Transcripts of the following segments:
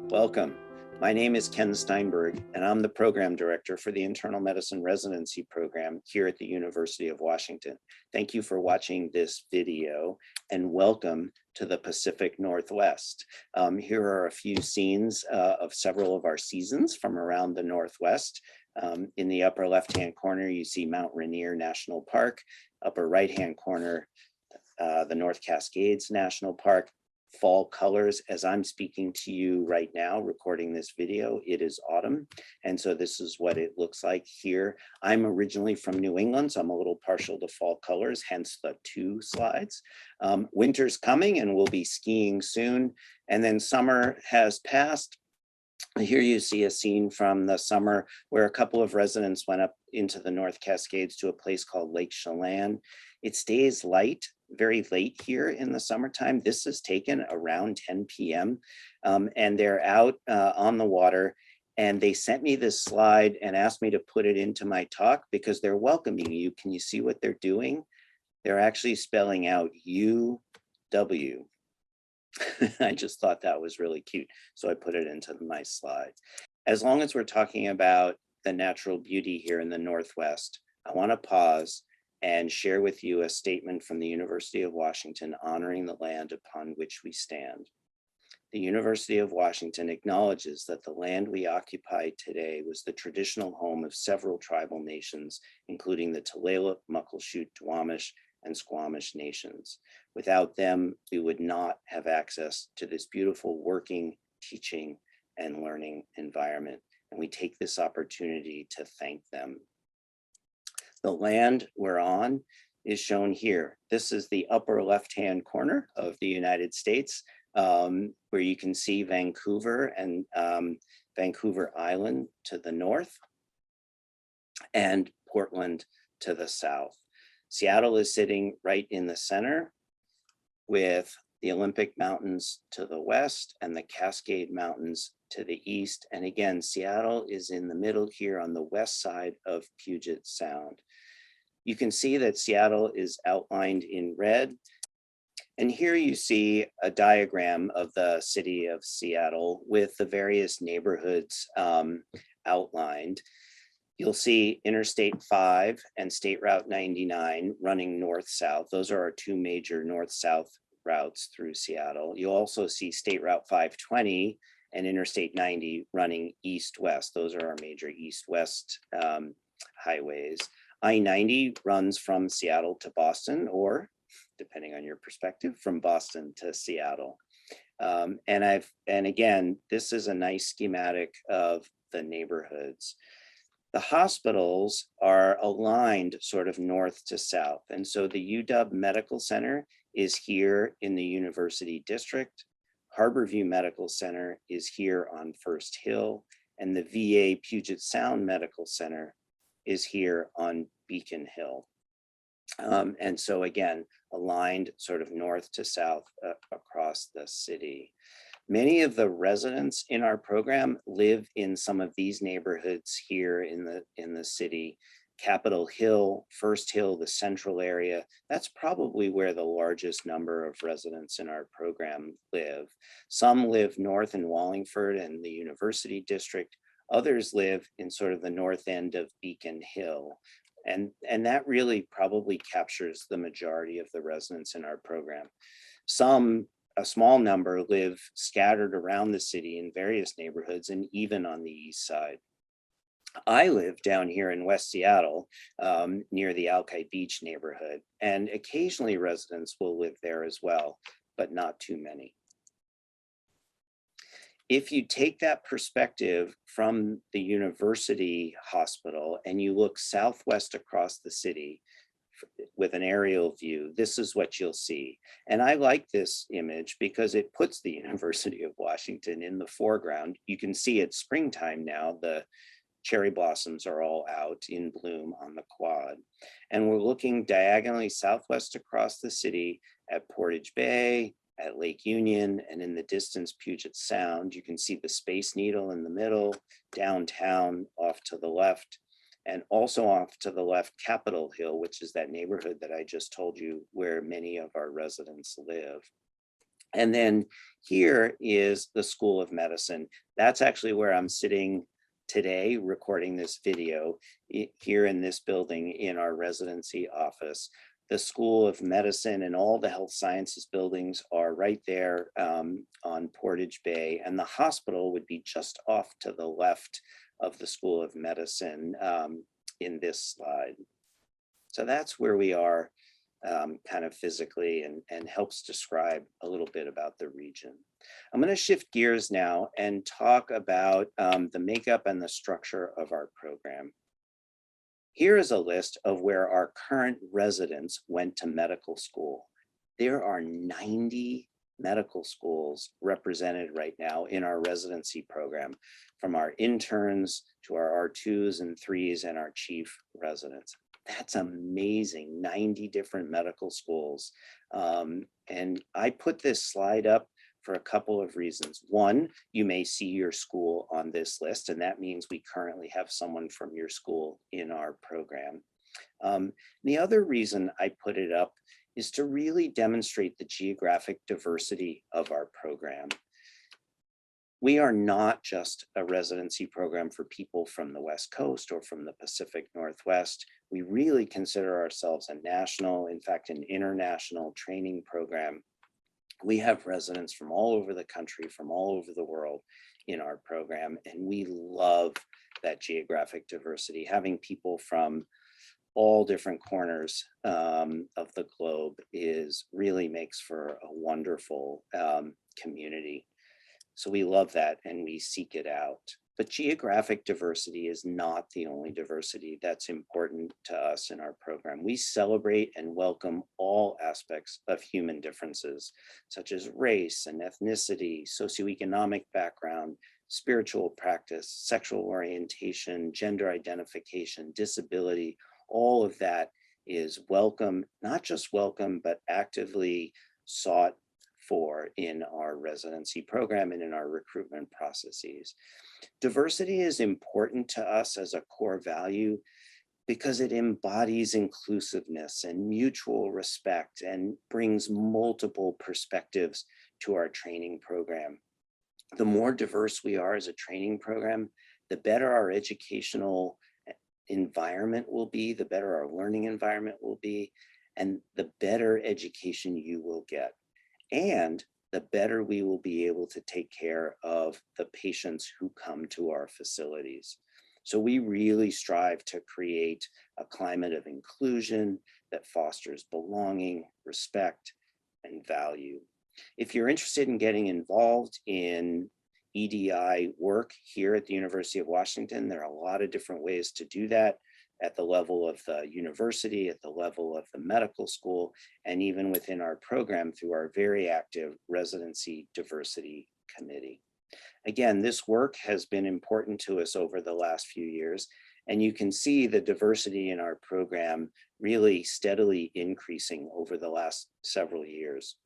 Welcome. My name is Ken Steinberg, and I'm the program director for the Internal Medicine Residency program here at the University of Washington. Thank you for watching this video, and welcome to the Pacific Northwest. Here are a few scenes of several of our seasons from around the Northwest. In the upper left-hand corner, you see Mount Rainier National Park. Upper right-hand corner, the North Cascades National Park. Fall colors. As I'm speaking to you right now, recording this video, it is autumn. And so this is what it looks like here. I'm originally from New England, so I'm a little partial to fall colors, hence the 2 slides. Winter's coming and we'll be skiing soon. And then summer has passed. Here you see a scene from the summer where a couple of residents went up into the North Cascades to a place called Lake Chelan. It stays light very late here in the summertime. This is taken around 10 p.m. And they're out on the water, and they sent me this slide and asked me to put it into my talk because they're welcoming you. Can you see what they're doing? They're actually spelling out UW. I just thought that was really cute, so I put it into my slide. As long as we're talking about the natural beauty here in the Northwest, I want to pause and share with you a statement from the University of Washington honoring the land upon which we stand. The University of Washington acknowledges that the land we occupy today was the traditional home of several tribal nations, including the Tulalip, Muckleshoot, Duwamish, and Squamish nations. Without them, we would not have access to this beautiful working, teaching, and learning environment. And we take this opportunity to thank them. The land we're on is shown here. This is the upper left-hand corner of the United States, where you can see Vancouver and Vancouver Island to the north and Portland to the south. Seattle is sitting right in the center with the Olympic Mountains to the west and the Cascade Mountains to the east. And again, Seattle is in the middle here on the west side of Puget Sound. You can see that Seattle is outlined in red. And here you see a diagram of the city of Seattle with the various neighborhoods outlined. You'll see Interstate 5 and State Route 99 running north-south. Those are our 2 major north-south routes through Seattle. You'll also see State Route 520 and Interstate 90 running east-west. Those are our major east-west highways. I-90 runs from Seattle to Boston, or depending on your perspective, from Boston to Seattle. And again, this is a nice schematic of the neighborhoods. The hospitals are aligned sort of north to south. And so the UW Medical Center is here in the University District. Harborview Medical Center is here on First Hill, and the VA Puget Sound Medical Center is here on Beacon Hill. And so again, aligned sort of north to south across the city. Many of the residents in our program live in some of these neighborhoods here in the city. Capitol Hill, First Hill, the central area, that's probably where the largest number of residents in our program live. Some live north in Wallingford and the University District. Others live in sort of the north end of Beacon Hill. And that really probably captures the majority of the residents in our program. A small number live scattered around the city in various neighborhoods and even on the east side. I live down here in West Seattle, near the Alki Beach neighborhood, and occasionally residents will live there as well, but not too many. If you take that perspective from the university hospital and you look southwest across the city with an aerial view, this is what you'll see. And I like this image because it puts the University of Washington in the foreground. You can see it's springtime now. The cherry blossoms are all out in bloom on the quad. And we're looking diagonally southwest across the city at Portage Bay, at Lake Union, and in the distance, Puget Sound. You can see the Space Needle in the middle, downtown off to the left, and also off to the left, Capitol Hill, which is that neighborhood that I just told you where many of our residents live. And then here is the School of Medicine. That's actually where I'm sitting today recording this video here in this building in our residency office. The School of Medicine and all the health sciences buildings are right there on Portage Bay, and the hospital would be just off to the left of the School of Medicine in this slide. So that's where we are kind of physically, and helps describe a little bit about the region. I'm going to shift gears now and talk about the makeup and the structure of our program. Here is a list of where our current residents went to medical school. There are 90 medical schools represented right now in our residency program, from our interns to our R2s and 3s and our chief residents. That's amazing, 90 different medical schools. And I put this slide up for a couple of reasons. One, you may see your school on this list, and that means we currently have someone from your school in our program. The other reason I put it up is to really demonstrate the geographic diversity of our program. We are not just a residency program for people from the West Coast or from the Pacific Northwest. We really consider ourselves a national, in fact, an international training program. We have residents from all over the country, from all over the world in our program, and we love that geographic diversity. Having people from all different corners of the globe really makes for a wonderful community. So we love that and we seek it out. But geographic diversity is not the only diversity that's important to us in our program. We celebrate and welcome all aspects of human differences, such as race and ethnicity, socioeconomic background, spiritual practice, sexual orientation, gender identification, disability. All of that is welcome, not just welcome, but actively sought for in our residency program and in our recruitment processes. Diversity is important to us as a core value because it embodies inclusiveness and mutual respect and brings multiple perspectives to our training program. The more diverse we are as a training program, the better our educational environment will be, the better our learning environment will be, and the better education you will get. And the better we will be able to take care of the patients who come to our facilities. So we really strive to create a climate of inclusion that fosters belonging, respect, and value. If you're interested in getting involved in EDI work here at the University of Washington, there are a lot of different ways to do that at the level of the university, at the level of the medical school, and even within our program through our very active Residency Diversity Committee. Again, this work has been important to us over the last few years, and you can see the diversity in our program really steadily increasing over the last several years.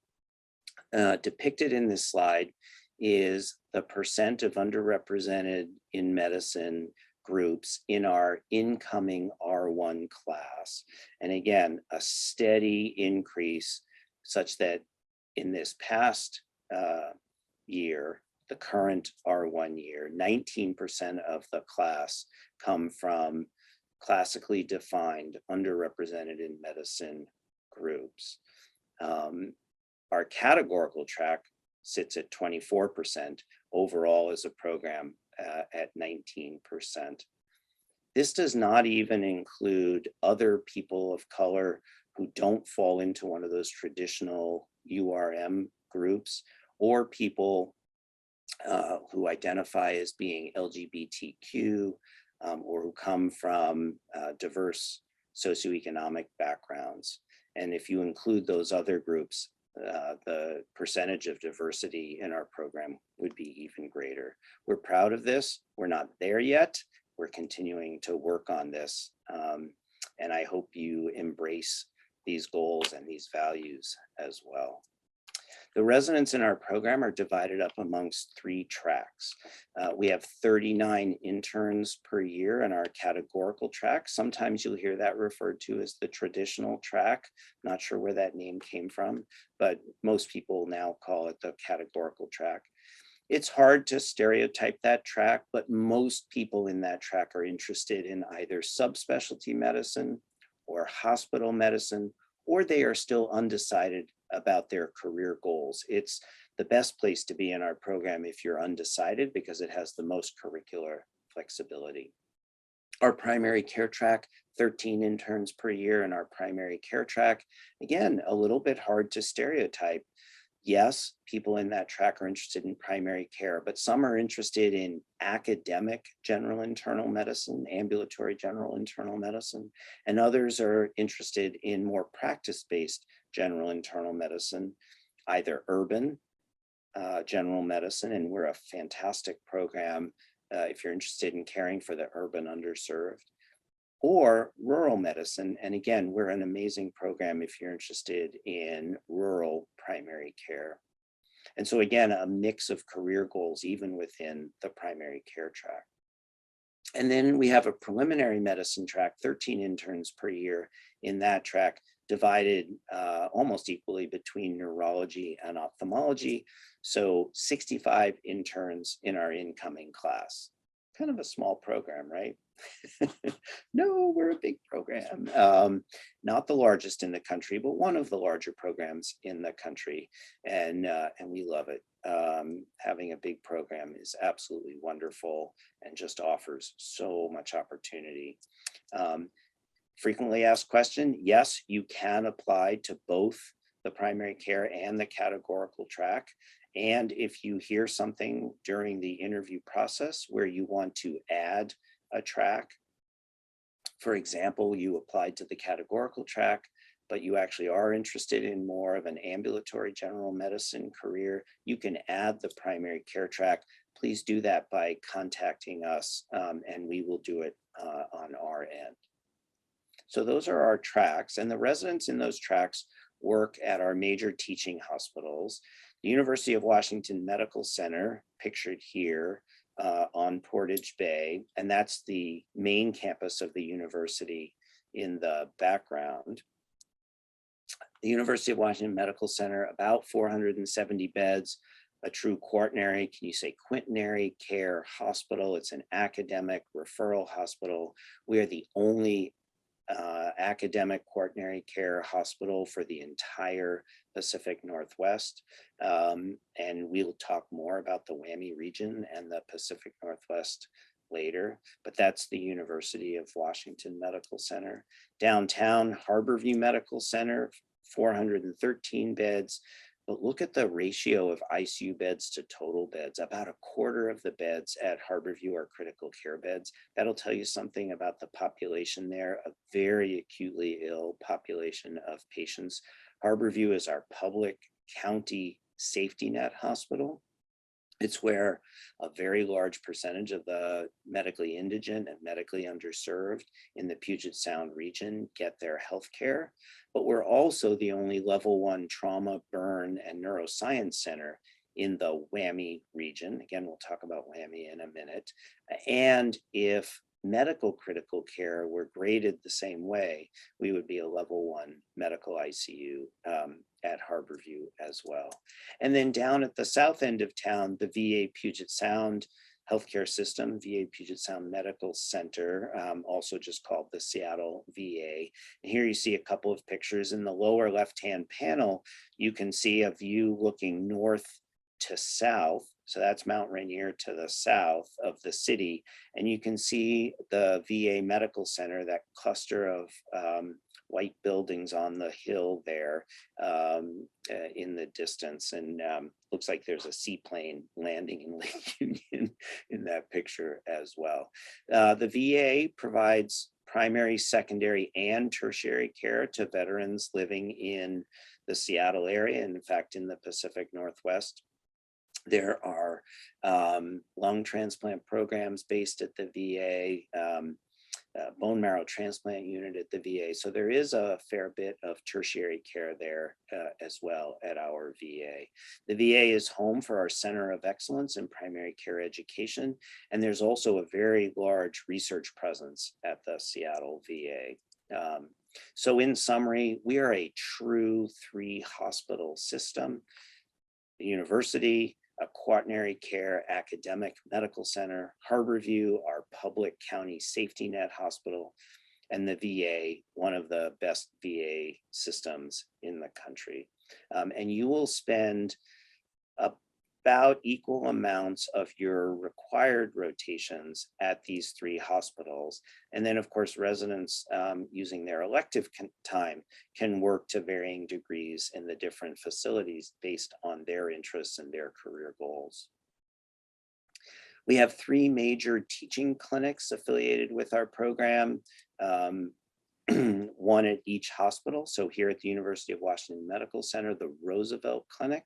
Depicted in this slide is the percent of underrepresented in medicine groups in our incoming R1 class. And again, a steady increase such that in this past year, the current R1 year, 19% of the class come from classically defined underrepresented in medicine groups. Our categorical track sits at 24% overall as a program at 19%. This does not even include other people of color who don't fall into one of those traditional URM groups, or people who identify as being LGBTQ or who come from diverse socioeconomic backgrounds. And if you include those other groups, the percentage of diversity in our program would be even greater. We're proud of this. We're not there yet. We're continuing to work on this. And I hope you embrace these goals and these values as well. The residents in our program are divided up amongst 3 tracks. We have 39 interns per year in our categorical track. Sometimes you'll hear that referred to as the traditional track. Not sure where that name came from, but most people now call it the categorical track. It's hard to stereotype that track, but most people in that track are interested in either subspecialty medicine or hospital medicine, or they are still undecided about their career goals. It's the best place to be in our program if you're undecided because it has the most curricular flexibility. Our primary care track, 13 interns per year in our primary care track. Again, a little bit hard to stereotype. Yes, people in that track are interested in primary care, but some are interested in academic general internal medicine, ambulatory general internal medicine, and others are interested in more practice-based general internal medicine, either urban general medicine, and we're a fantastic program if you're interested in caring for the urban underserved, or rural medicine. And again, we're an amazing program if you're interested in rural primary care. And so again, a mix of career goals, even within the primary care track. And then we have a preliminary medicine track, 13 interns per year in that track, divided almost equally between neurology and ophthalmology. So 65 interns in our incoming class. Kind of a small program, right? No, we're a big program. Not the largest in the country, but one of the larger programs in the country. And we love it. Having a big program is absolutely wonderful and just offers so much opportunity. Frequently asked question, yes, you can apply to both the primary care and the categorical track. And if you hear something during the interview process where you want to add a track, for example, you applied to the categorical track, but you actually are interested in more of an ambulatory general medicine career, you can add the primary care track. Please do that by contacting us, and we will do it on our end. So those are our tracks, and the residents in those tracks work at our major teaching hospitals. The University of Washington Medical Center, pictured here on Portage Bay, and that's the main campus of the university in the background. The University of Washington Medical Center, about 470 beds, a true quaternary, can you say quaternary care hospital. It's an academic referral hospital. We are the only academic quaternary care hospital for the entire Pacific Northwest. And we'll talk more about the WWAMI region and the Pacific Northwest later, but that's the University of Washington Medical Center. Downtown, Harborview Medical Center, 413 beds. But look at the ratio of ICU beds to total beds. About a quarter of the beds at Harborview are critical care beds. That'll tell you something about the population there, a very acutely ill population of patients. Harborview is our public county safety net hospital. It's where a very large percentage of the medically indigent and medically underserved in the Puget Sound region get their health care. But we're also the only level 1 trauma, burn, and neuroscience center in the WWAMI region. Again, we'll talk about WWAMI in a minute. And if medical critical care were graded the same way, we would be a level 1 medical ICU at Harborview as well. And then down at the south end of town, the VA Puget Sound healthcare system, VA Puget Sound Medical Center, also just called the Seattle VA. And here you see a couple of pictures. In the lower left-hand panel, you can see a view looking north to south. So that's Mount Rainier to the south of the city. And you can see the VA Medical Center, that cluster of white buildings on the hill there in the distance. And looks like there's a seaplane landing in Lake Union in that picture as well. The VA provides primary, secondary, and tertiary care to veterans living in the Seattle area, and in fact, in the Pacific Northwest. There are lung transplant programs based at the VA. bone marrow transplant unit at the VA. So there is a fair bit of tertiary care there as well at our VA. The VA is home for our Center of Excellence in Primary Care Education, and there's also a very large research presence at the Seattle VA. So in summary, we are a true 3-hospital system: the university, a quaternary care academic medical center, Harborview, our public county safety net hospital, and the VA, one of the best VA systems in the country. And you will spend about equal amounts of your required rotations at these 3 hospitals. And then of course, residents using their elective time can work to varying degrees in the different facilities based on their interests and their career goals. We have 3 major teaching clinics affiliated with our program, one at each hospital. So here at the University of Washington Medical Center, the Roosevelt Clinic;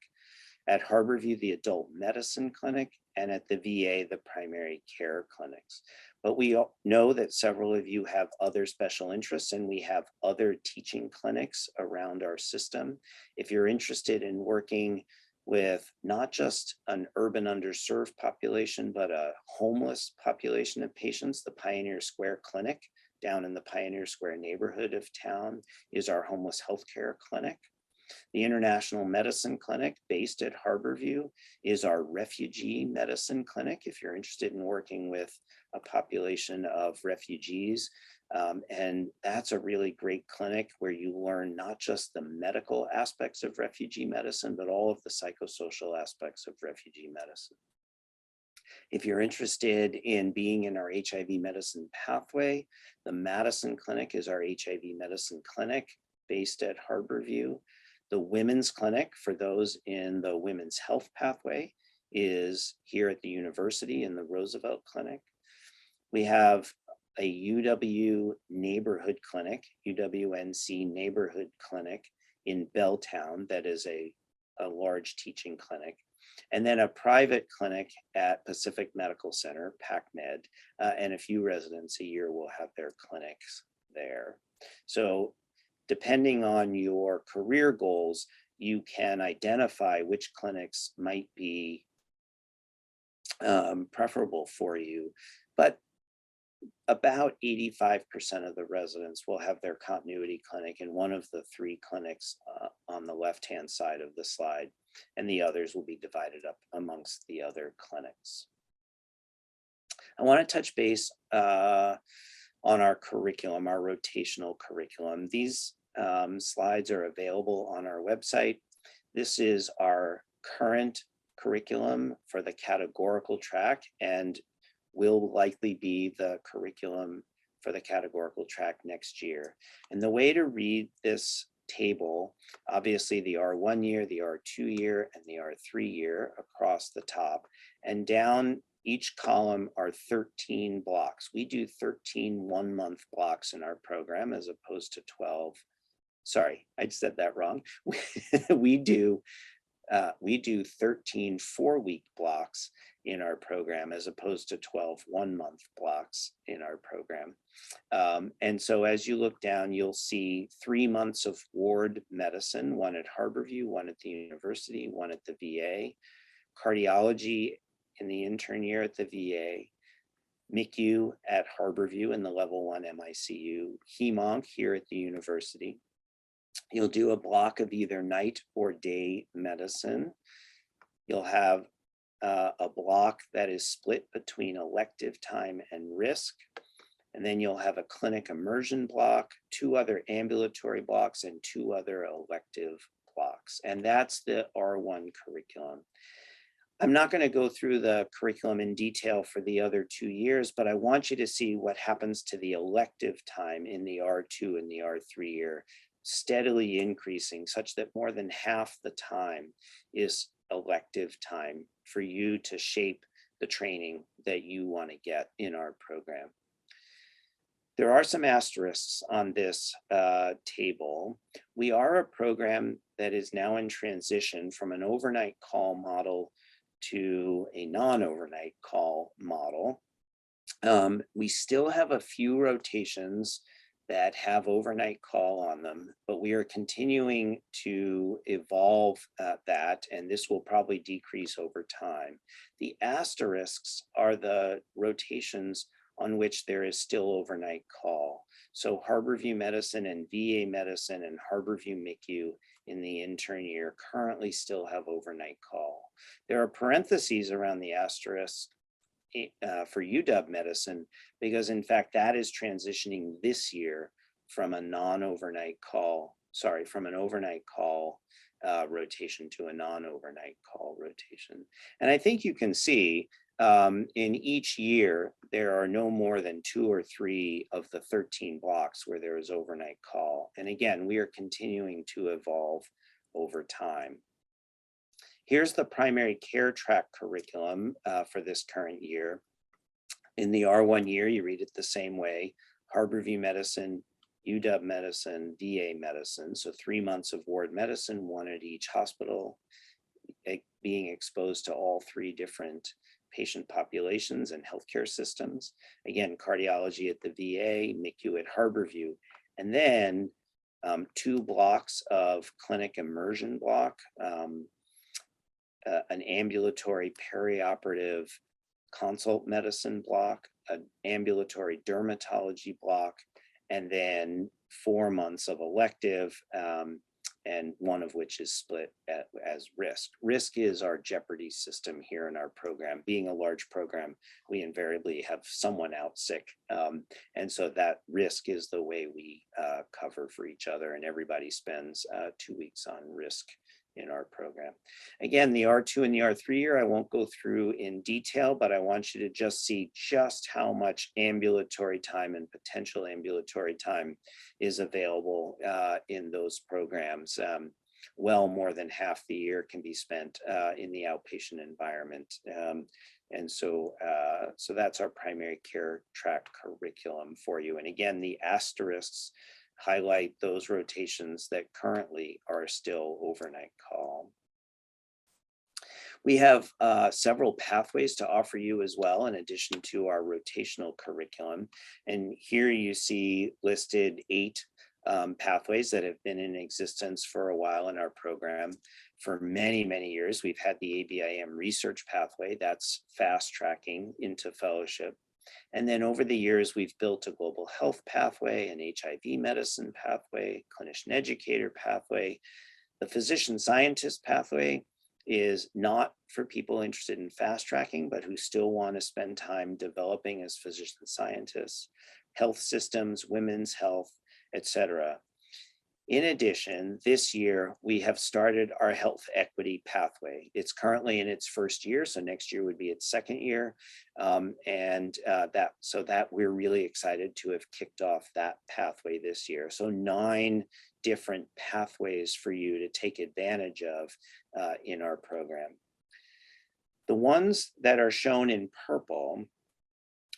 at Harborview, the Adult Medicine Clinic; and at the VA, the Primary Care Clinics. But we know that several of you have other special interests, and we have other teaching clinics around our system. If you're interested in working with not just an urban underserved population, but a homeless population of patients, the Pioneer Square Clinic down in the Pioneer Square neighborhood of town is our homeless healthcare clinic. The International Medicine Clinic, based at Harborview, is our refugee medicine clinic if you're interested in working with a population of refugees. And that's a really great clinic where you learn not just the medical aspects of refugee medicine, but all of the psychosocial aspects of refugee medicine. If you're interested in being in our HIV medicine pathway, the Madison Clinic is our HIV medicine clinic based at Harborview. The Women's Clinic, for those in the women's health pathway, is here at the university in the Roosevelt Clinic. We have a UW neighborhood clinic, UWNC neighborhood clinic in Belltown that is a large teaching clinic. And then a private clinic at Pacific Medical Center, PacMed, and a few residents a year will have their clinics there. So depending on your career goals, you can identify which clinics might be preferable for you. But about 85% of the residents will have their continuity clinic in one of the 3 clinics on the left-hand side of the slide, and the others will be divided up amongst the other clinics. I want to touch base on our curriculum, our rotational curriculum. These slides are available on our website. This is our current curriculum for the categorical track and will likely be the curriculum for the categorical track next year. And the way to read this table, obviously the R1 year, the R2 year, and the R3 year across the top, and down each column are 13 blocks. We do 13 one-month blocks in our program as opposed to 12. Sorry, I said that wrong. We do 13 4-week blocks in our program as opposed to 12 one-month blocks in our program. And so as you look down, you'll see 3 months of ward medicine, one at Harborview, one at the university, one at the VA, cardiology in the intern year at the VA, MICU at Harborview in the level 1 MICU, HEMONC here at the university. You'll do a block of either night or day medicine. You'll have a block that is split between elective time and risk. And then you'll have a clinic immersion block, 2 other ambulatory blocks, and 2 other elective blocks. And that's the R1 curriculum. I'm not going to go through the curriculum in detail for the other 2 years, but I want you to see what happens to the elective time in the R2 and the R3 year, steadily increasing such that more than half the time is elective time for you to shape the training that you want to get in our program. There are some asterisks on this table. We are a program that is now in transition from an overnight call model to a non-overnight call model. We still have a few rotations that have overnight call on them, but we are continuing to evolve that, and this will probably decrease over time. The asterisks are the rotations on which there is still overnight call. So Harborview Medicine and VA Medicine and Harborview MICU in the intern year currently still have overnight call. There are parentheses around the asterisk for UW Medicine, because in fact that is transitioning this year from a non-overnight call, from an overnight call rotation to a non-overnight call rotation. And I think you can see in each year, there are no more than 2 or 3 of the 13 blocks where there is overnight call. And again, we are continuing to evolve over time. Here's the primary care track curriculum for this current year. In the R1 year, you read it the same way: Harborview Medicine, UW Medicine, VA Medicine. So 3 months of ward medicine, 1 at each hospital, being exposed to all 3 different patient populations and healthcare systems. Again, cardiology at the VA, MICU at Harborview, and then 2 blocks of clinic immersion block, an ambulatory perioperative consult medicine block, an ambulatory dermatology block, and then 4 months of elective, and 1 of which is split as risk. Risk is our jeopardy system here in our program. Being a large program, we invariably have someone out sick. And so that risk is the way we cover for each other, and everybody spends 2 weeks on risk in our program. Again, the R2 and the R3 year, I won't go through in detail, but I want you to just see just how much ambulatory time and potential ambulatory time is available in those programs. Well, more than half the year can be spent in the outpatient environment. And so that's our primary care track curriculum for you. And again, the asterisks highlight those rotations that currently are still overnight call. We have several pathways to offer you as well, in addition to our rotational curriculum. And here you see listed 8 pathways that have been in existence for a while in our program. For many, many years, we've had the ABIM research pathway that's fast tracking into fellowship. And then over the years, we've built a global health pathway, an HIV medicine pathway, clinician educator pathway. The physician scientist pathway is not for people interested in fast tracking, but who still want to spend time developing as physician scientists, health systems, women's health, etc. In addition, this year, we have started our health equity pathway. It's currently in its first year, so next year would be its second year. That we're really excited to have kicked off that pathway this year. So 9 different pathways for you to take advantage of in our program. The ones that are shown in purple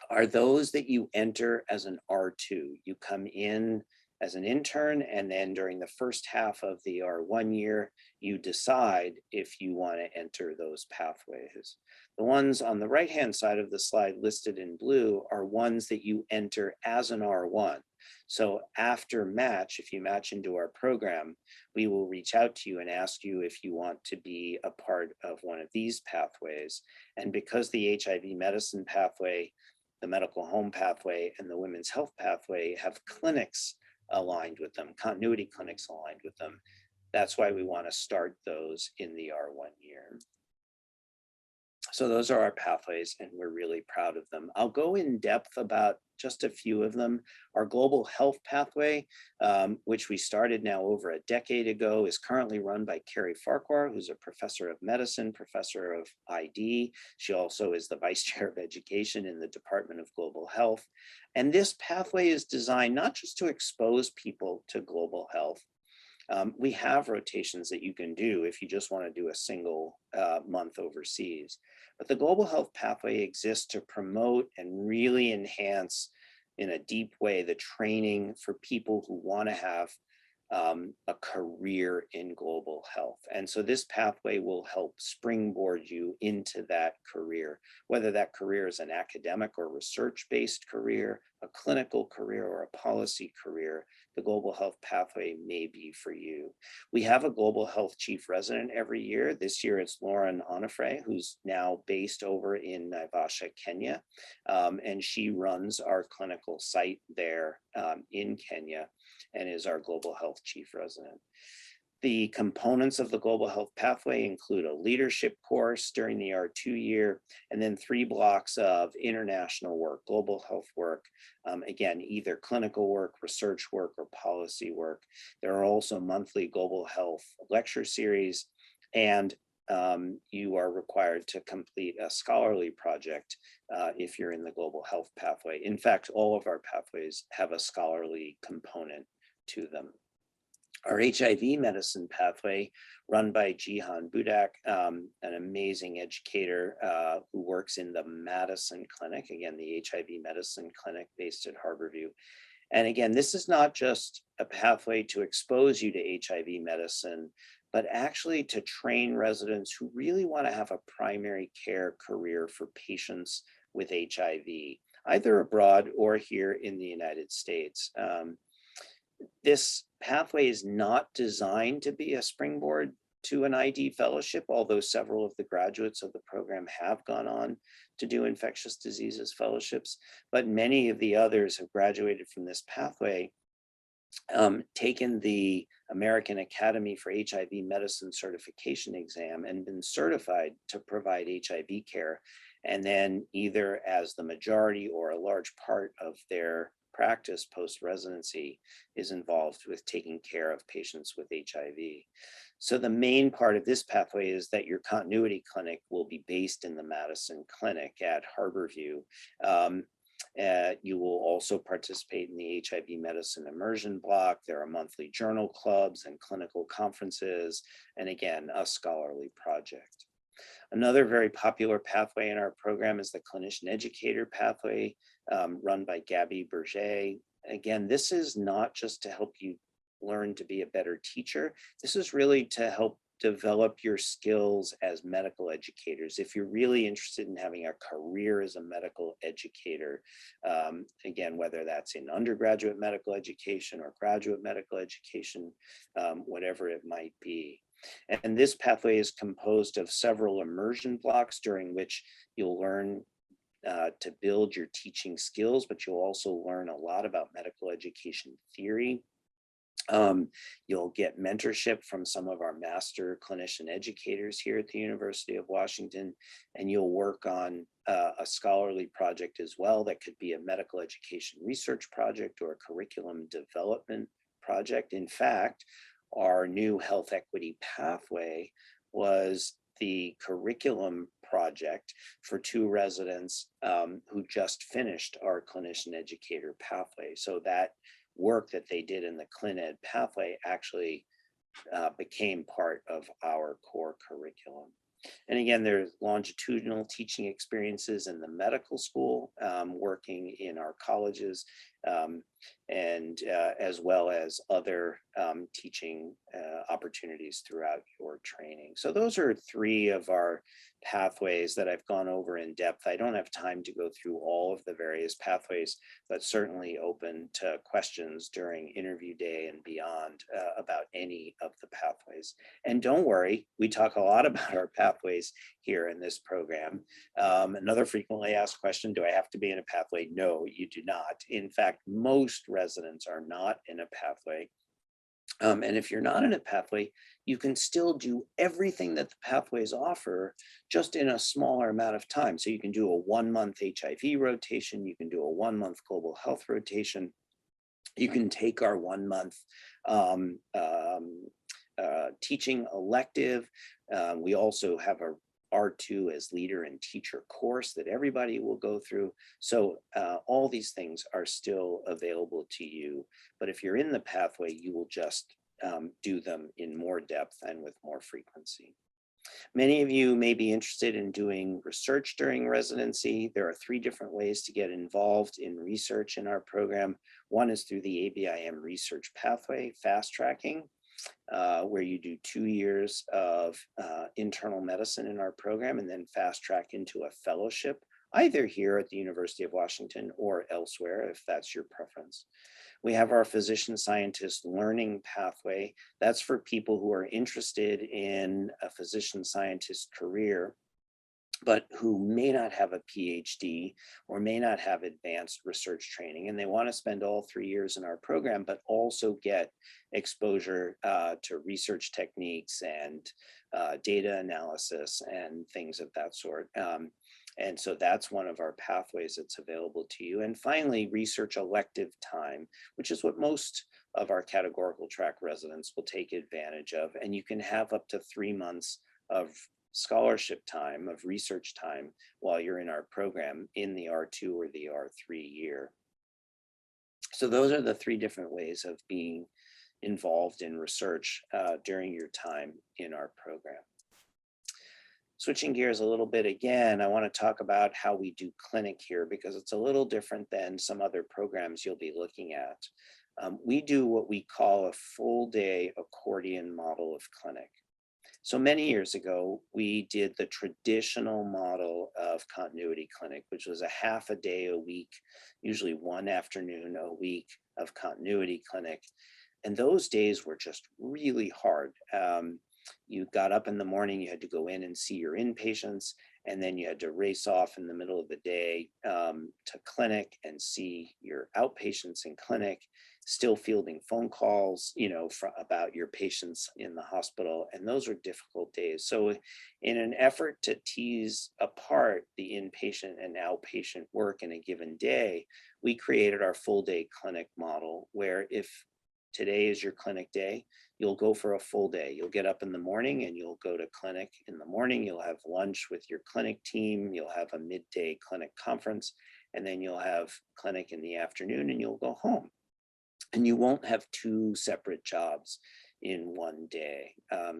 are those that you enter as an R2. You come in as an intern, and then during the first half of the R1 year, you decide if you want to enter those pathways. The ones on the right-hand side of the slide listed in blue are ones that you enter as an R1. So after match, if you match into our program, we will reach out to you and ask you if you want to be a part of one of these pathways. And because the HIV medicine pathway, the medical home pathway, and the women's health pathway have clinics aligned with them, continuity clinics aligned with them, that's why we want to start those in the R1 year. So those are our pathways, and we're really proud of them. I'll go in depth about just a few of them. Our global health pathway, which we started now over a decade ago, is currently run by Carrie Farquhar, who's a professor of medicine, professor of ID. She also is the vice chair of education in the Department of Global Health. And this pathway is designed not just to expose people to global health. We have rotations that you can do if you just want to do a single month overseas. But the global health pathway exists to promote and really enhance in a deep way the training for people who want to have a career in global health. And so this pathway will help springboard you into that career, whether that career is an academic or research-based career, a clinical career, or a policy career. The global health pathway may be for you. We have a global health chief resident every year. This year it's Lauren Onifre, who's now based over in Naivasha, Kenya. And she runs our clinical site there in Kenya and is our global health chief resident. The components of the global health pathway include a leadership course during the R2 year, and then 3 blocks of international work, global health work, again, either clinical work, research work, or policy work. There are also monthly global health lecture series, and you are required to complete a scholarly project if you're in the global health pathway. In fact, all of our pathways have a scholarly component to them. Our HIV medicine pathway, run by Jihan Budak, an amazing educator who works in the Madison Clinic, again, the HIV medicine clinic based at Harborview. And again, this is not just a pathway to expose you to HIV medicine, but actually to train residents who really want to have a primary care career for patients with HIV, either abroad or here in the United States. This pathway is not designed to be a springboard to an ID fellowship, although several of the graduates of the program have gone on to do infectious diseases fellowships, but many of the others have graduated from this pathway, taken the American Academy for HIV Medicine certification exam and been certified to provide HIV care, and then either as the majority or a large part of their practice post-residency is involved with taking care of patients with HIV. So the main part of this pathway is that your continuity clinic will be based in the Madison Clinic at Harborview. You will also participate in the HIV medicine immersion block. There are monthly journal clubs and clinical conferences, and again, a scholarly project. Another very popular pathway in our program is the clinician educator pathway, run by Gabby Berger. Again, this is not just to help you learn to be a better teacher. This is really to help develop your skills as medical educators. If you're really interested in having a career as a medical educator, again, whether that's in undergraduate medical education or graduate medical education, whatever it might be. And this pathway is composed of several immersion blocks during which you'll learn to build your teaching skills, but you'll also learn a lot about medical education theory. You'll get mentorship from some of our master clinician educators here at the University of Washington, and you'll work on a scholarly project as well. That could be a medical education research project or a curriculum development project. In fact, our new health equity pathway was the curriculum project for 2 residents who just finished our clinician educator pathway. So that work that they did in the clin ed pathway actually became part of our core curriculum. And again, there's longitudinal teaching experiences in the medical school, working in our colleges, and as well as other teaching opportunities throughout your training. So those are 3 of our pathways that I've gone over in depth. I don't have time to go through all of the various pathways, but certainly open to questions during interview day and beyond about any of the pathways. And don't worry, we talk a lot about our pathways here in this program. Another frequently asked question, do I have to be in a pathway? No, you do not. In fact, most residents are not in a pathway. And if you're not in a pathway, you can still do everything that the pathways offer, just in a smaller amount of time. So you can do a 1-month HIV rotation, you can do a 1-month global health rotation, you can take our 1-month teaching elective. We also have a R2 as leader and teacher course that everybody will go through. So all these things are still available to you. But if you're in the pathway, you will just do them in more depth and with more frequency. Many of you may be interested in doing research during residency. There are 3 different ways to get involved in research in our program. One is through the ABIM research pathway, fast tracking, where you do 2 years of internal medicine in our program and then fast track into a fellowship, either here at the University of Washington or elsewhere, if that's your preference. We have our physician scientist learning pathway. That's for people who are interested in a physician scientist career, but who may not have a PhD or may not have advanced research training. And they want to spend all 3 years in our program, but also get exposure to research techniques and data analysis and things of that sort. And so that's one of our pathways that's available to you. And finally, research elective time, which is what most of our categorical track residents will take advantage of. And you can have up to 3 months of scholarship time, of research time, while you're in our program in the R2 or the R3 year. So those are the 3 different ways of being involved in research during your time in our program. Switching gears a little bit again, I want to talk about how we do clinic here because it's a little different than some other programs you'll be looking at. We do what we call a full day accordion model of clinic. So many years ago, we did the traditional model of continuity clinic, which was a half a day a week, usually 1 afternoon a week of continuity clinic. And those days were just really hard. You got up in the morning, you had to go in and see your inpatients, and then you had to race off in the middle of the day to clinic and see your outpatients in clinic, still fielding phone calls, about your patients in the hospital. And those are difficult days. So in an effort to tease apart the inpatient and outpatient work in a given day, we created our full day clinic model where if today is your clinic day, you'll go for a full day. You'll get up in the morning and you'll go to clinic in the morning. You'll have lunch with your clinic team. You'll have a midday clinic conference, and then you'll have clinic in the afternoon and you'll go home. And you won't have 2 separate jobs in one day.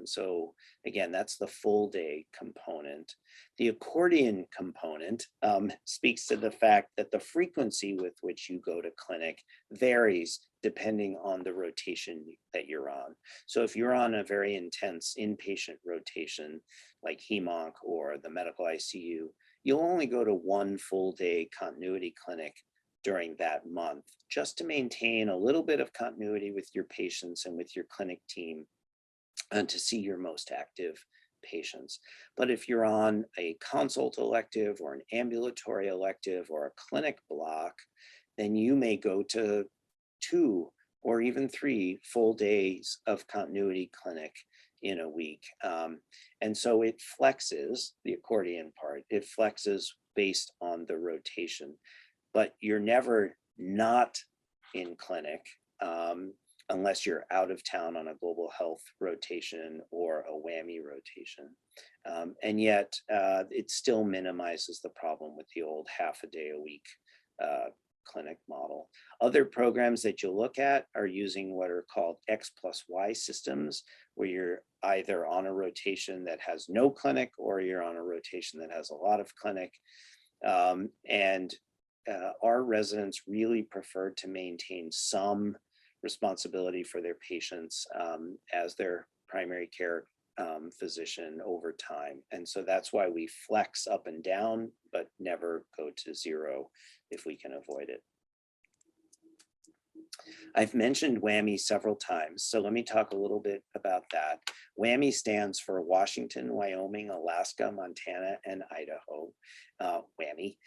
So again, that's the full day component. The accordion component speaks to the fact that the frequency with which you go to clinic varies depending on the rotation that you're on. So if you're on a very intense inpatient rotation, like HEMONC or the medical ICU, you'll only go to 1 full day continuity clinic during that month, just to maintain a little bit of continuity with your patients and with your clinic team and to see your most active patients. But if you're on a consult elective or an ambulatory elective or a clinic block, then you may go to 2 or even 3 full days of continuity clinic in a week. And so it flexes, the accordion part, it flexes based on the rotation. But you're never not in clinic unless you're out of town on a global health rotation or a WWAMI rotation. And yet it still minimizes the problem with the old half a day a week clinic model. Other programs that you'll look at are using what are called X+Y systems, where you're either on a rotation that has no clinic or you're on a rotation that has a lot of clinic. Our residents really prefer to maintain some responsibility for their patients as their primary care physician over time. And so that's why we flex up and down, but never go to 0 if we can avoid it. I've mentioned WWAMI several times, so let me talk a little bit about that. WWAMI stands for Washington, Wyoming, Alaska, Montana, and Idaho, WWAMI.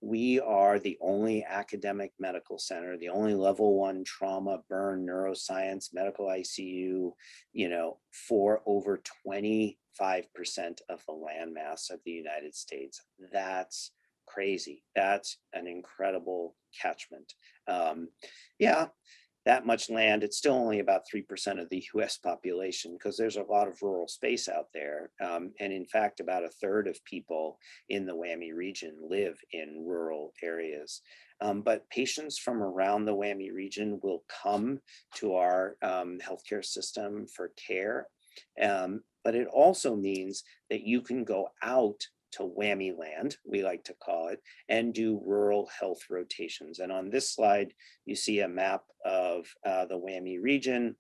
We are the only academic medical center, the only level 1 trauma, burn, neuroscience, medical ICU, for over 25% of the landmass of the United States. That's crazy. That's an incredible catchment. Yeah, that much land. It's still only about 3% of the US population because there's a lot of rural space out there. And in fact, about 1/3 of people in the WWAMI region live in rural areas. But patients from around the WWAMI region will come to our healthcare system for care. But it also means that you can go out to WWAMI land, we like to call it, and do rural health rotations. And on this slide, you see a map of the WWAMI region,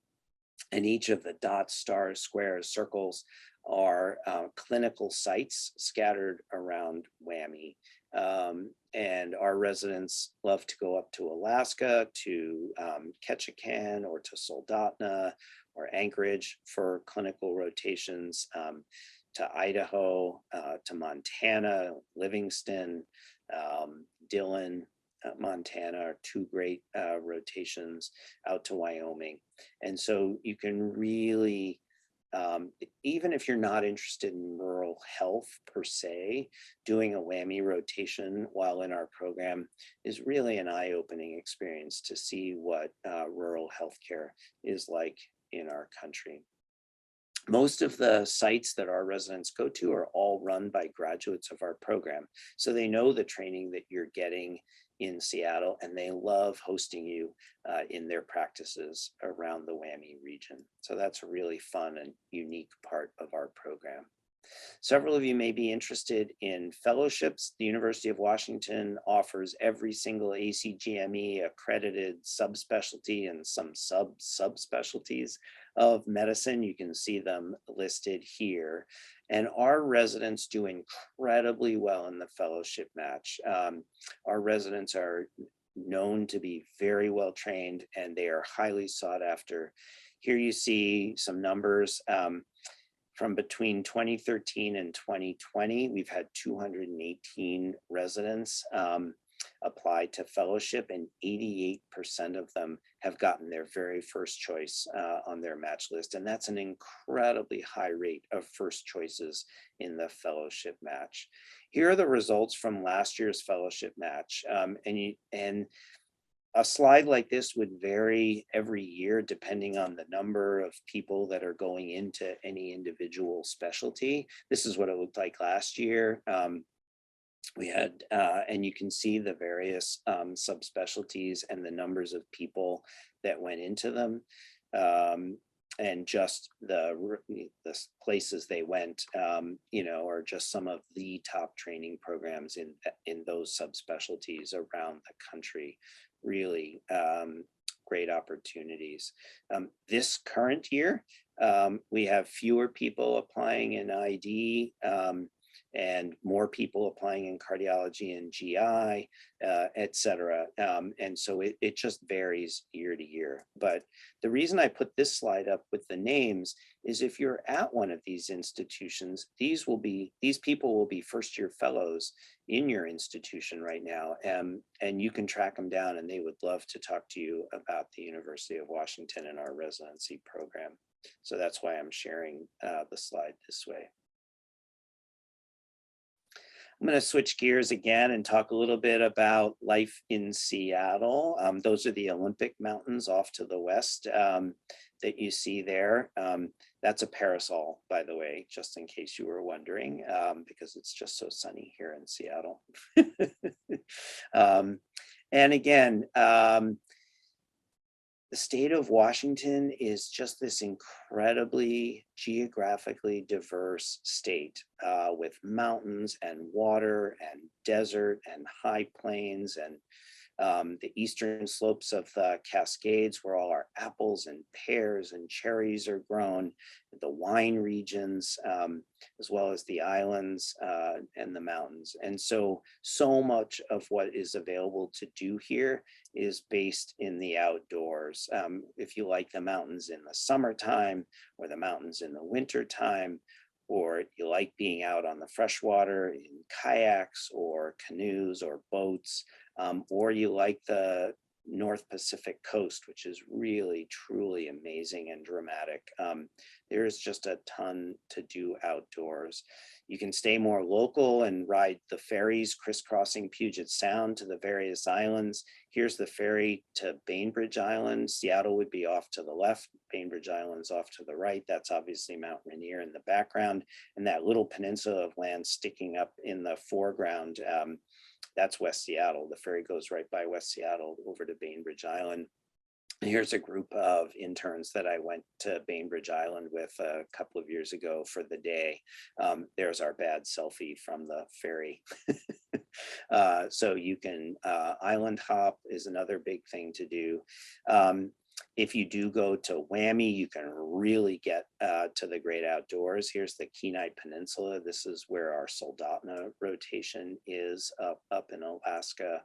and each of the dots, stars, squares, circles are clinical sites scattered around WWAMI. And our residents love to go up to Alaska, to Ketchikan, or to Soldotna, or Anchorage for clinical rotations, to Idaho, to Montana, Livingston, Dillon, Montana are two great rotations, out to Wyoming. And so you can really, even if you're not interested in rural health per se, doing a WWAMI rotation while in our program is really an eye-opening experience to see what rural healthcare is like in our country. Most of the sites that our residents go to are all run by graduates of our program. So they know the training that you're getting in Seattle, and they love hosting you in their practices around the WWAMI region. So that's a really fun and unique part of our program. Several of you may be interested in fellowships. The University of Washington offers every single ACGME accredited subspecialty and some subspecialties of medicine. You can see them listed here. And our residents do incredibly well in the fellowship match. Our residents are known to be very well trained, and they are highly sought after. Here you see some numbers. From between 2013 and 2020, we've had 218 residents apply to fellowship, and 88% of them have gotten their very first choice on their match list. And that's an incredibly high rate of first choices in the fellowship match. Here are the results from last year's fellowship match. And a slide like this would vary every year depending on the number of people that are going into any individual specialty. This is what it looked like last year. We had, and you can see the various subspecialties and the numbers of people that went into them, and just the places they went, are just some of the top training programs in those subspecialties around the country. Really great opportunities. This current year, we have fewer people applying in ID, and more people applying in cardiology and GI, et cetera. And so it just varies year to year. But the reason I put this slide up with the names is if you're at one of these institutions, these people will be first year fellows in your institution right now. And you can track them down, and they would love to talk to you about the University of Washington and our residency program. So that's why I'm sharing the slide this way. I'm going to switch gears again and talk a little bit about life in Seattle. Those are the Olympic Mountains off to the west that you see there. That's a parasol, by the way, just in case you were wondering, because it's just so sunny here in Seattle. And again, the state of Washington is just this incredibly geographically diverse state with mountains and water and desert and high plains and the eastern slopes of the Cascades, where all our apples and pears and cherries are grown, the wine regions, as well as the islands and the mountains. And so much of what is available to do here is based in the outdoors. If you like the mountains in the summertime or the mountains in the wintertime, or you like being out on the freshwater in kayaks or canoes or boats, or you like the North Pacific coast, which is really, truly amazing and dramatic. There's just a ton to do outdoors. You can stay more local and ride the ferries crisscrossing Puget Sound to the various islands. Here's the ferry to Bainbridge Island. Seattle would be off to the left. Bainbridge Island's off to the right. That's obviously Mount Rainier in the background. And that little peninsula of land sticking up in the foreground, that's West Seattle. The ferry goes right by West Seattle over to Bainbridge Island. Here's a group of interns that I went to Bainbridge Island with a couple of years ago for the day. There's our bad selfie from the ferry. So you can island hop is another big thing to do. If you do go to WWAMI, you can really get to the great outdoors. Here's the Kenai Peninsula. This is where our Soldotna rotation is up in Alaska.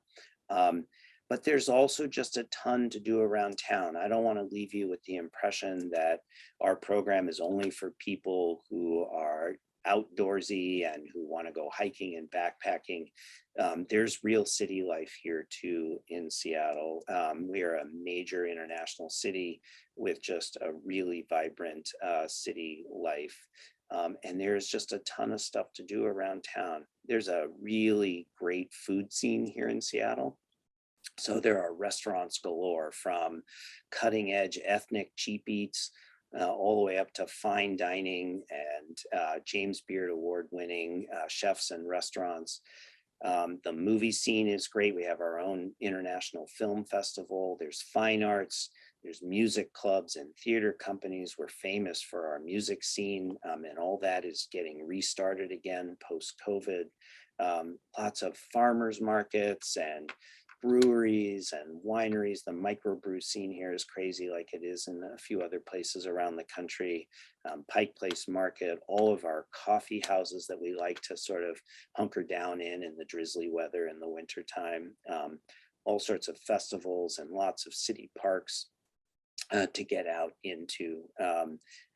But there's also just a ton to do around town. I don't want to leave you with the impression that our program is only for people who are outdoorsy and who want to go hiking and backpacking. There's real city life here too in Seattle. We are a major international city with just a really vibrant city life. And there's just a ton of stuff to do around town. There's a really great food scene here in Seattle. So there are restaurants galore, from cutting edge ethnic cheap eats all the way up to fine dining and James Beard award winning chefs and restaurants. The movie scene is great. We have our own international film festival. There's fine arts. There's music clubs and theater companies. We're famous for our music scene, and all that is getting restarted again post-COVID. Lots of farmers markets and breweries and wineries. The microbrew scene here is crazy, like it is in a few other places around the country. Pike Place Market, all of our coffee houses that we like to sort of hunker down in the drizzly weather in the wintertime. All sorts of festivals and lots of city parks to get out into,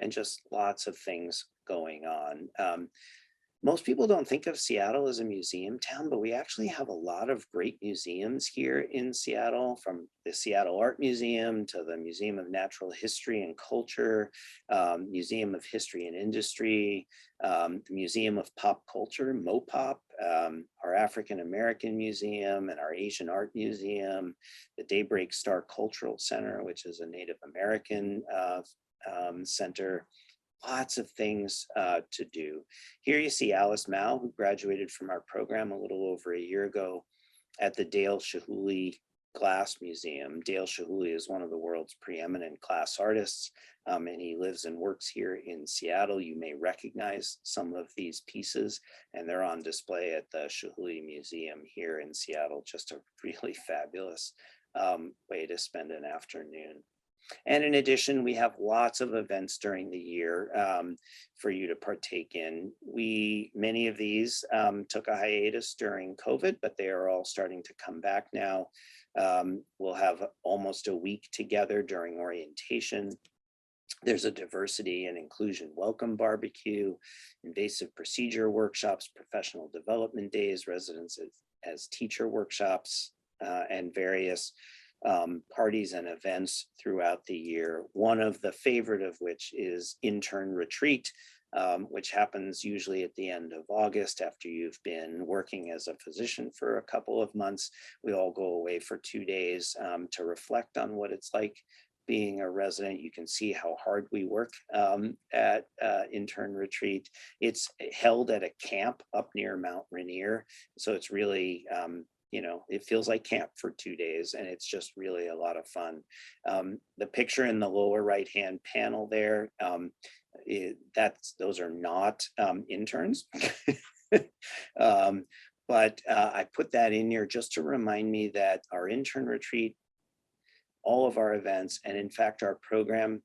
and just lots of things going on. Most people don't think of Seattle as a museum town, but we actually have a lot of great museums here in Seattle, from the Seattle Art Museum to the Museum of Natural History and Culture, Museum of History and Industry, the Museum of Pop Culture, MoPop, our African American Museum and our Asian Art Museum, the Daybreak Star Cultural Center, which is a Native American center. Lots of things to do. Here you see Alice Mao, who graduated from our program a little over a year ago at the Dale Chihuly Glass Museum. Dale Chihuly is one of the world's preeminent glass artists, and he lives and works here in Seattle. You may recognize some of these pieces, and they're on display at the Chihuly Museum here in Seattle. Just a really fabulous way to spend an afternoon. And in addition, we have lots of events during the year for you to partake in. Many of these took a hiatus during COVID, but they are all starting to come back now. We'll have almost a week together during orientation. There's a diversity and inclusion welcome barbecue, invasive procedure workshops, professional development days, residence as teacher workshops, and various parties and events throughout the year. One of the favorite of which is Intern Retreat, which happens usually at the end of August after you've been working as a physician for a couple of months. We all go away for 2 days to reflect on what it's like being a resident. You can see how hard we work at Intern Retreat. It's held at a camp up near Mount Rainier. So it's really, it feels like camp for 2 days, and it's just really a lot of fun. The picture in the lower right-hand panel there, those are not interns. But I put that in here just to remind me that our Intern Retreat, all of our events, and in fact, our program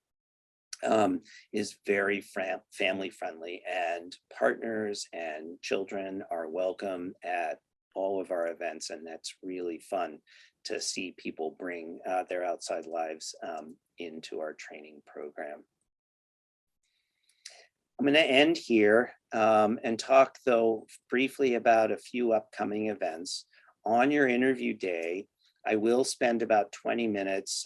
is very family friendly, and partners and children are welcome at all of our events, and that's really fun to see people bring their outside lives into our training program. I'm going to end here and talk, though, briefly about a few upcoming events. On your interview day, I will spend about 20 minutes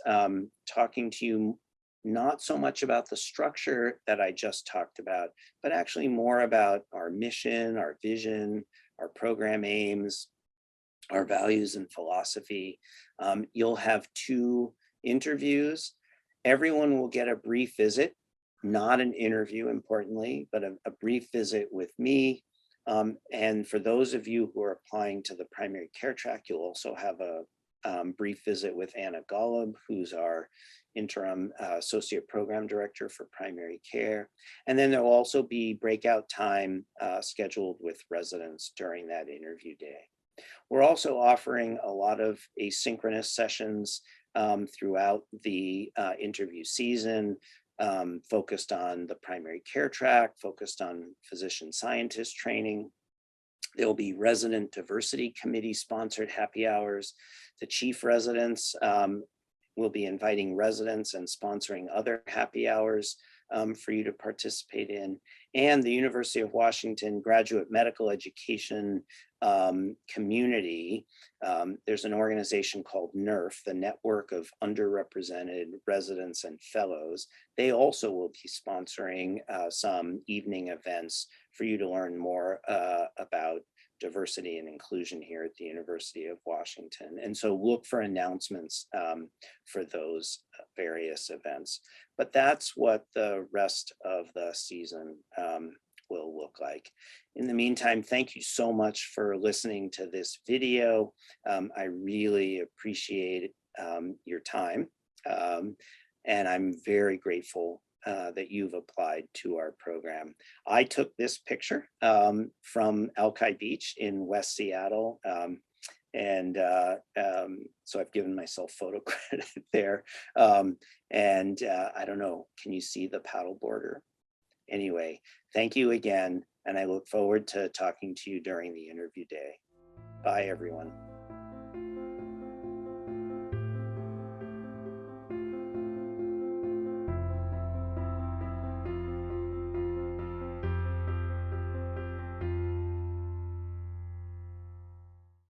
talking to you not so much about the structure that I just talked about, but actually more about our mission, our vision, our program aims, our values and philosophy. You'll have 2 interviews. Everyone will get a brief visit, not an interview, importantly, but a brief visit with me. And for those of you who are applying to the primary care track, you'll also have a brief visit with Anna Golub, who's our interim associate program director for primary care. And then there'll also be breakout time scheduled with residents during that interview day. We're also offering a lot of asynchronous sessions throughout the interview season, focused on the primary care track, focused on physician scientist training. There'll be resident diversity committee sponsored happy hours. The chief residents will be inviting residents and sponsoring other happy hours for you to participate in. And the University of Washington graduate medical education community, there's an organization called NERF, the Network of Underrepresented Residents and Fellows. They also will be sponsoring some evening events for you to learn more about diversity and inclusion here at the University of Washington. And so look for announcements for those various events. But that's what the rest of the season will look like. In the meantime, thank you so much for listening to this video. I really appreciate your time. And I'm very grateful that you've applied to our program. I took this picture from Alki Beach in West Seattle. So I've given myself photo credit there. I don't know, can you see the paddle border? Anyway, thank you again. And I look forward to talking to you during the interview day. Bye, everyone.